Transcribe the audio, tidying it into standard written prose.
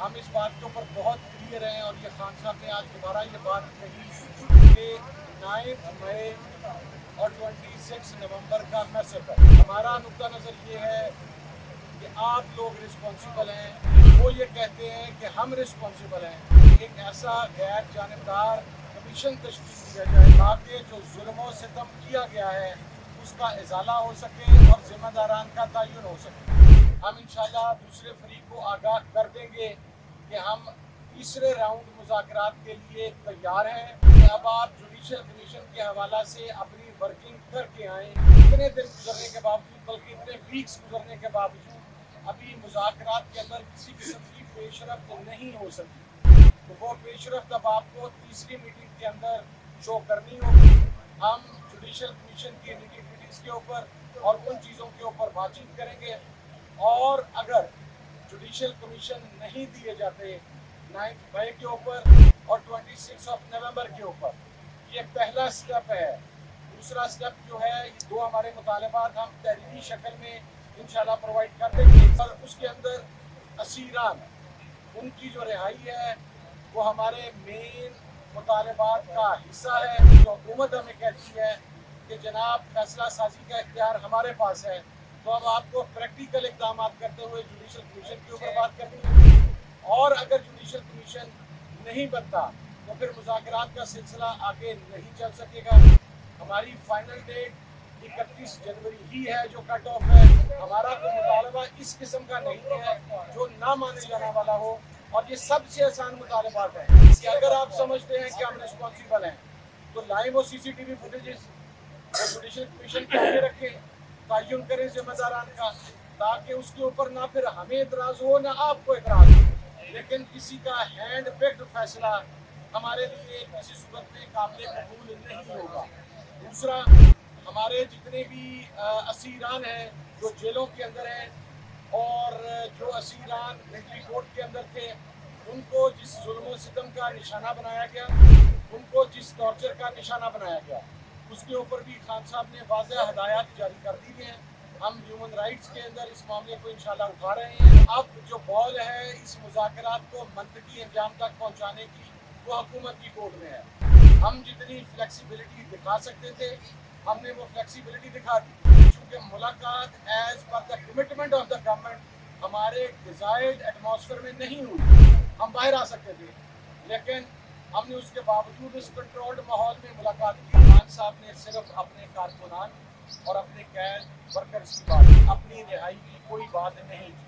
हम इस बात के ऊपर बहुत क्लियर हैं और ये खान साहब ने आज दोबारा ये बात कही कि 9 मई और 26 नवंबर का मैसेज है। हमारा नुक्ता नज़र ये है कि आप लोग रिस्पॉन्सिबल हैं। वो ये कहते हैं कि हम रिस्पॉन्सिबल हैं। एक ऐसा गैर जानिबदार कमीशन तश्कील किया जाए ताकि जो जुल्म सितम किया गया है उसका इजाला हो सके और जिम्मेदारान का तयन हो सके। हम इंशाल्लाह दूसरे फरीक को आगाह कर देंगे कि हम तीसरे राउंड मुज़ाकरात के लिए तैयार हैं कि अब आप जुडिशल कमीशन के हवाला से अपनी वर्किंग करके आएँ। इतने दिन गुजरने के बावजूद, बल्कि इतने वीक्स गुजरने के बावजूद अभी मुज़ाकरात के अंदर किसी किस्म की पेशरफ्त नहीं हो सकी, तो वो पेशरफ्त अब आपको तीसरी मीटिंग के अंदर शो करनी होगी। हम जुडिशल कमीशन की निटिविटीज़ के ऊपर और उन चीज़ों के ऊपर बातचीत करेंगे और अगर जुडिशल कमीशन नहीं दिए जाते 9 मई के ऊपर और 26 नवंबर के ऊपर, ये पहला स्टेप है। दूसरा स्टेप जो है, ये दो हमारे मुतालबात हम तहरीरी शक्ल में इंशाल्लाह प्रोवाइड कर देंगे और उसके अंदर असीरान उनकी जो रिहाई है वो हमारे मेन मुतालबात का हिस्सा है। जो हुकूमत हमें कहती है कि जनाब फैसला साजी का इख्तियार हमारे पास है, तो अब आपको प्रैक्टिकल इक़दाम करते हुए जुडिशल कमीशन के ऊपर बात करनी है। और अगर जुडिशल कमीशन नहीं बनता तो फिर मुज़ाकरात का सिलसिला आगे नहीं चल सकेगा। हमारी फाइनल डेट 31 जनवरी ही है जो कट ऑफ है। हमारा कोई मुतालबा इस किस्म का नहीं है जो ना माने जाने वाला हो, और ये सबसे आसान मुतालबात है कि अगर आप समझते हैं कि हम रिस्पॉन्सिबल हैं तो लाइव और CCTV फुटेजेस वो जुडिशल कमीशन के आगे रखें, तयन करें जिम्मेदारान का, ताकि उसके ऊपर ना फिर हमें एतराज़ हो ना आपको एतराज़ हो। लेकिन किसी का हैंड पिक्ड फैसला हमारे लिए किसी सूरत में काबिल कबूल नहीं होगा। दूसरा, हमारे जितने भी असीरान हैं जो जेलों के अंदर हैं और जो असीरान मिलिट्री कोर्ट के अंदर थे, उनको जिस जुल्म सितम का निशाना बनाया गया, उनको जिस टॉर्चर का निशाना बनाया गया, उसके ऊपर भी खान साहब ने वाज़ेह हदायत जारी कर दी हैं। हम ह्यूमन राइट्स के अंदर इस मामले को इंशाल्लाह उठा रहे हैं। अब जो बॉल है इस मुज़ाकरात को मंतकी अंजाम तक पहुँचाने की, वो हुकूमत की कोर्ट में है। हम जितनी फ्लेक्सिबिलिटी दिखा सकते थे हमने वो फ्लेक्सिबिलिटी दिखा दी, क्योंकि मुलाकात as per the commitment of the government हमारे डिज़ायर्ड एटमॉस्फेयर में नहीं हुई। हम बाहर आ सकते थे, लेकिन हमने उसके बावजूद इस कंट्रोल्ड माहौल में मुलाकात की। खान साहब ने सिर्फ अपने कारकुनान और अपने कैद वर्कर्स की बात, अपनी रिहाई की कोई बात नहीं की।